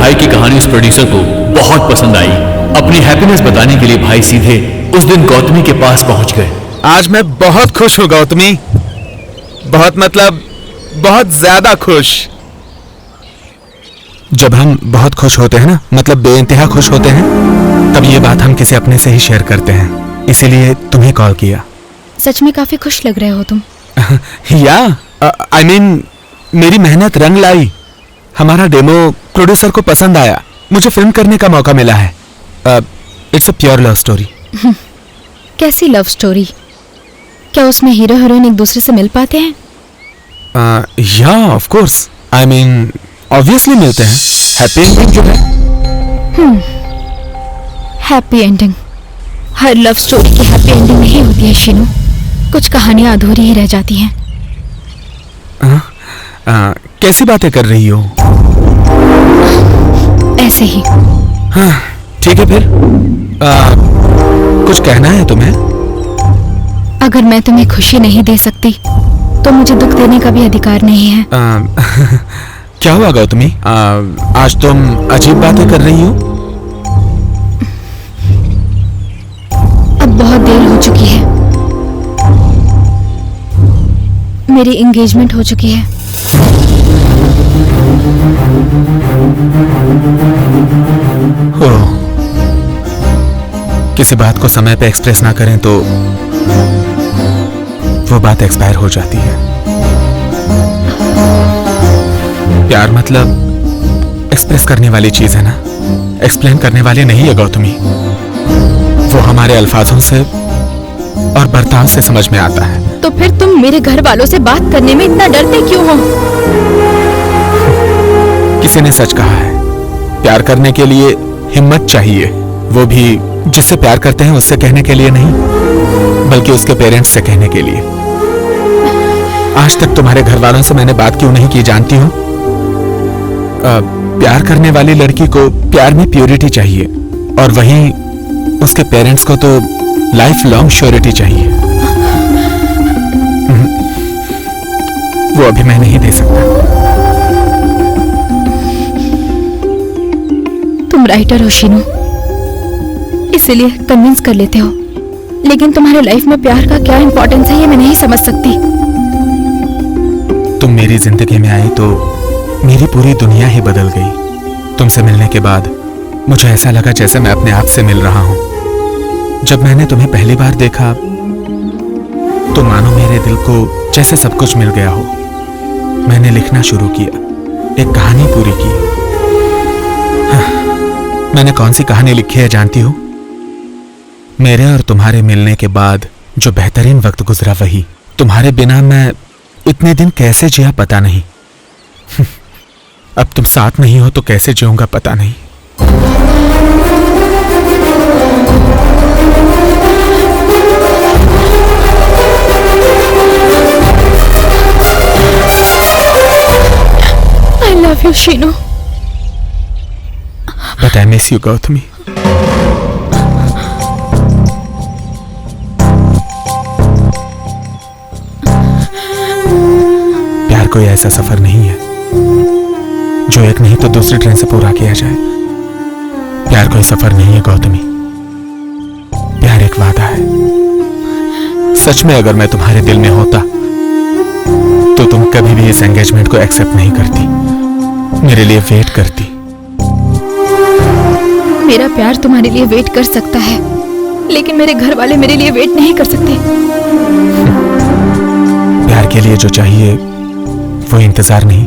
भाई की कहानी उस प्रोड्यूसर को बहुत पसंद आई। अपनी हैप्पीनेस बताने के लिए भाई सीधे उस दिन गौतमी के पास पहुंच गए। आज मैं बहुत खुश हूँ गौतमी, बहुत मतलब बहुत ज्यादा खुश। जब हम बहुत खुश होते हैं ना, मतलब बेइंतहा खुश होते हैं, तब ये बात हम किसी अपने से ही शेयर करते हैं, इसीलिए तुम्हें कॉल किया। सच में काफी खुश लग रहे हो तुम। या आई मीन मेरी मेहनत रंग लाई। हमारा डेमो प्रोड्यूसर को पसंद आया, मुझे फिल्म करने का मौका मिला है। It's a pure love story. कैसी लव स्टोरी? क्या उसमें हीरो हीरोइन एक दूसरे से मिल पाते हैं? या of course, I mean obviously मिलते हैं। हैप्पी एंडिंग जो है। Happy ending? हर लव स्टोरी की हैप्पी एंडिंग नहीं होती है शीनू, कुछ कहानियां अधूरी ही रह जाती हैं। कैसी बातें कर रही हो? ऐसे ही। हाँ ठीक है फिर। कुछ कहना है तुम्हें? अगर मैं तुम्हें खुशी नहीं दे सकती तो मुझे दुख देने का भी अधिकार नहीं है। क्या हुआ गौतमी? आज तुम अजीब बातें कर रही हो। अब बहुत देर हो चुकी है, मेरी एंगेजमेंट हो चुकी है। किसी बात को समय पे एक्सप्रेस ना करें तो वो बात एक्सपायर हो जाती है। प्यार मतलब एक्सप्रेस करने वाली चीज है ना, एक्सप्लेन करने वाली नहीं है गौतमी। वो हमारे अल्फाजों से और बर्ताव से समझ में आता है। तो फिर तुम मेरे घर वालों से बात करने में इतना डरते क्यों हो? किसी ने सच कहा है, प्यार करने के लिए हिम्मत चाहिए, वो भी जिससे प्यार करते हैं उससे कहने के लिए नहीं, बल्कि उसके पेरेंट्स से कहने के लिए। आज तक तुम्हारे घर वालों से मैंने बात क्यों नहीं की जानती हो? प्यार करने वाली लड़की को प्यार में प्योरिटी चाहिए, और वहीं उसके पेरेंट्स को तो लाइफ लॉन्ग श्योरिटी चाहिए। वो अभी मैं नहीं दे सकता। तुम राइटर हो शीनू, इसीलिए कन्विंस कर लेते हो, लेकिन तुम्हारे लाइफ में प्यार का क्या इंपॉर्टेंस है ये मैं नहीं समझ सकती। तुम मेरी जिंदगी में आई तो मेरी पूरी दुनिया ही बदल गई। तुमसे मिलने के बाद मुझे ऐसा लगा जैसे मैं अपने आप से मिल रहा हूं। जब मैंने तुम्हें पहली बार देखा तो मानो मेरे दिल को जैसे सब कुछ मिल गया हो। मैंने लिखना शुरू किया, एक कहानी पूरी की। मैंने कौन सी कहानी लिखी है जानती हो? मेरे और तुम्हारे मिलने के बाद जो बेहतरीन वक्त गुजरा वही। तुम्हारे बिना मैं इतने दिन कैसे जिया पता नहीं। अब तुम साथ नहीं हो तो कैसे जीऊंगा पता नहीं। I love you, Sheenu. But I miss you, Gautami. प्यार कोई ऐसा सफर नहीं है जो एक नहीं तो दूसरी ट्रेन से पूरा किया जाए। प्यार कोई सफर नहीं है गौतमी, प्यार एक वादा है। सच में अगर मैं तुम्हारे दिल में होता तो तुम कभी भी इस एंगेजमेंट को एक्सेप्ट नहीं करती, मेरे लिए वेट करती। मेरा प्यार तुम्हारे लिए वेट कर सकता है, लेकिन मेरे घर वाले मेरे लिए वेट नहीं कर सकते। प्यार के लिए जो चाहिए वो इंतजार नहीं,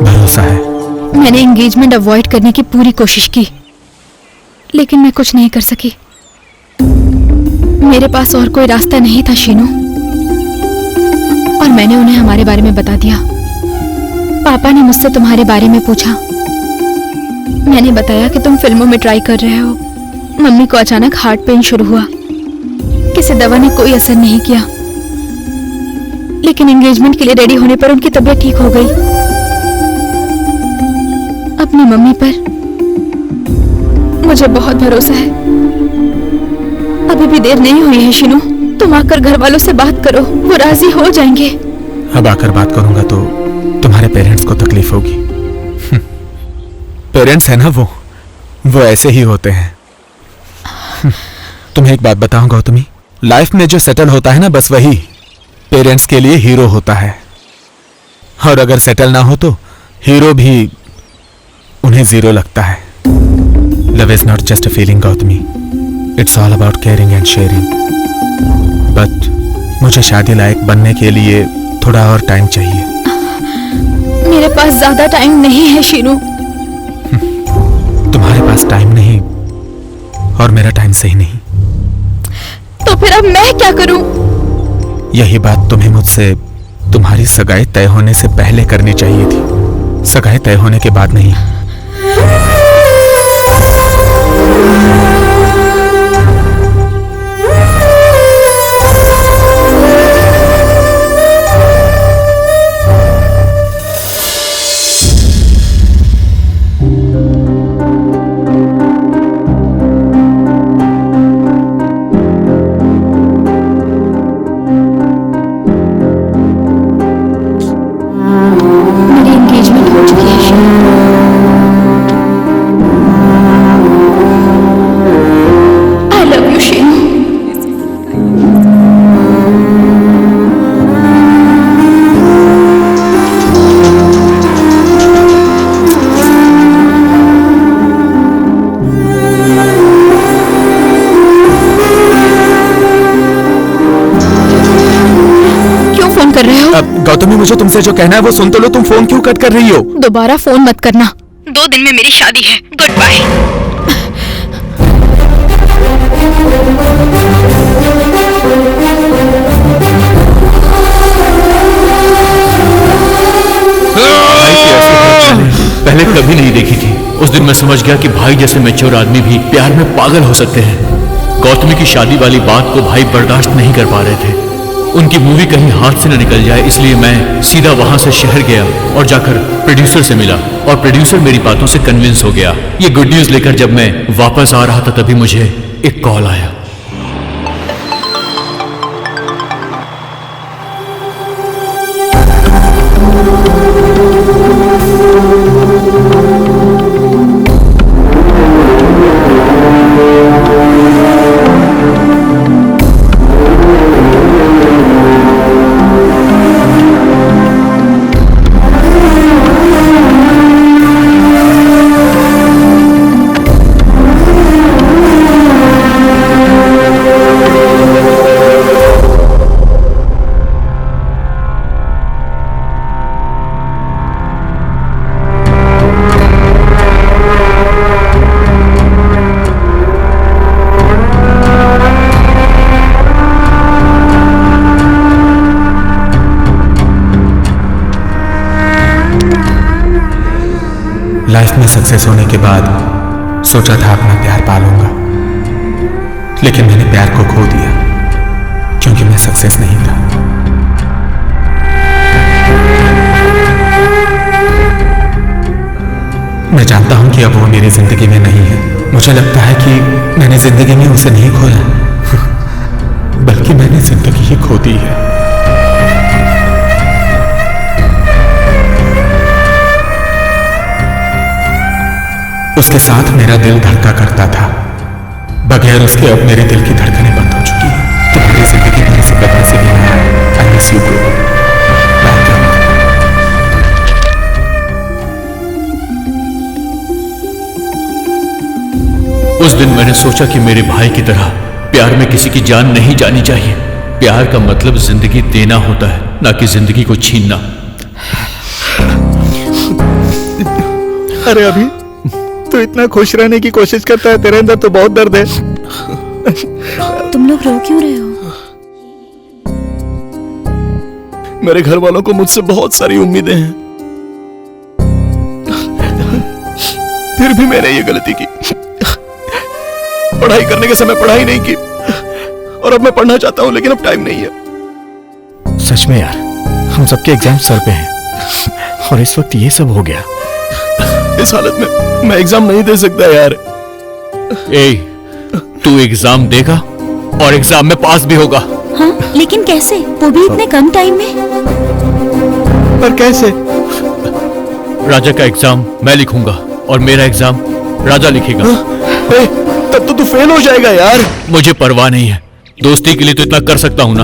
भरोसा है। मैंने एंगेजमेंट अवॉइड करने की पूरी कोशिश की, लेकिन मैं कुछ नहीं कर सकी। मेरे पास और कोई रास्ता नहीं था शीनू, और मैंने उन्हें हमारे बारे में बता दिया। पापा ने मुझसे तुम्हारे बारे में पूछा। मैंने बताया कि तुम फिल्मों में ट्राई कर रहे हो। मम्मी को अचानक हार्ट पेन शुरू हुआ, किसी दवा ने कोई असर नहीं किया, लेकिन एंगेजमेंट के लिए रेडी होने पर उनकी तबीयत ठीक हो गई। अपनी मम्मी पर मुझे बहुत भरोसा है। अभी भी देर नहीं हुई है शीनू, तुम आकर घर वालों से बात करो, वो राजी हो जाएंगे। अब आकर बात करूंगा तो तुम्हारे पेरेंट्स को तकलीफ होगी। पेरेंट्स है ना, वो ऐसे ही होते हैं। तुम्हें एक बात बताऊं गौतमी, लाइफ में जो सेटल होता है ना, बस वही पेरेंट्स के लिए हीरो होता है। और अगर सेटल ना हो तो हीरो भी उन्हें जीरो लगता है। Love is not just a feeling Gautami, it's all about caring and sharing. But मुझे शादी लायक बनने के लिए थोड़ा और टाइम चाहिए। मेरे पास ज्यादा टाइम नहीं है शीरू। तुम्हारे पास टाइम नहीं और मेरा टाइम सही नहीं। तो फिर अब मैं क्या करूं? यही बात तुम्हें मुझसे तुम्हारी सगाई तय होने से पहले करनी चाहिए थी, सगाई तय होने के बाद नहीं। मेरी एंगेजमेंट हो चुकी है Shiru. I love you, Shiru. क्यों फोन कर रहे हो? अब गौतमी, मुझे तुमसे जो कहना है वो सुन तो लो। तुम फोन क्यों कट कर रही हो? दोबारा फोन मत करना। 2 दिन में मेरी शादी है। Goodbye. पहले कभी नहीं देखी थी। उस दिन मैं समझ गया कि भाई जैसे मैच्योर आदमी भी प्यार में पागल हो सकते हैं। गौतमी की शादी वाली बात को भाई बर्दाश्त नहीं कर पा रहे थे। उनकी मूवी कहीं हाथ से न निकल जाए, इसलिए मैं सीधा वहां से शहर गया और जाकर प्रोड्यूसर से मिला और प्रोड्यूसर मेरी बातों से कन्विंस हो गया। ये गुड न्यूज लेकर जब मैं वापस आ रहा था तभी मुझे एक कॉल आया। लाइफ में सक्सेस होने के बाद सोचा था अपना प्यार पालूंगा, लेकिन मैंने प्यार को खो दिया क्योंकि मैं सक्सेस नहीं था। मैं जानता हूं कि अब वो मेरी जिंदगी में नहीं है। मुझे लगता है कि मैंने जिंदगी में उसे नहीं खोया, बल्कि मैंने जिंदगी ही खो दी है। उसके साथ मेरा दिल धड़का करता था, बगैर उसके अब मेरे दिल की धड़कनें बंद हो चुकी हैं। तुम्हारी जिंदगी मेरे से बदले से भी नया है। I miss you bro. उस दिन मैंने सोचा कि मेरे भाई की तरह प्यार में किसी की जान नहीं जानी चाहिए। प्यार का मतलब जिंदगी देना होता है, ना कि जिंदगी को छीनना। अरे अभी तो इतना खुश रहने की कोशिश करता है, तेरे अंदर तो बहुत दर्द है। तुम लोग रो क्यों रहे हो? मेरे घर वालों को मुझसे बहुत सारी उम्मीदें हैं, फिर भी मैंने ये गलती की। पढ़ाई करने के समय पढ़ाई नहीं की, और अब मैं पढ़ना चाहता हूं लेकिन अब टाइम नहीं है। सच में यार, हम सबके एग्जाम सर पे हैं और इस वक्त ये सब हो गया। इस हालत में मैं एग्जाम नहीं दे सकता यार। ए, तू एग्जाम देगा और एग्जाम में पास भी होगा। हाँ, लेकिन कैसे? वो भी इतने कम टाइम में। पर कैसे? राजा का एग्जाम मैं लिखूंगा और मेरा एग्जाम राजा लिखेगा। ए, तब तो तू फेल हो जाएगा यार। मुझे परवाह नहीं है, दोस्ती के लिए तो इतना कर सकता हूं ना।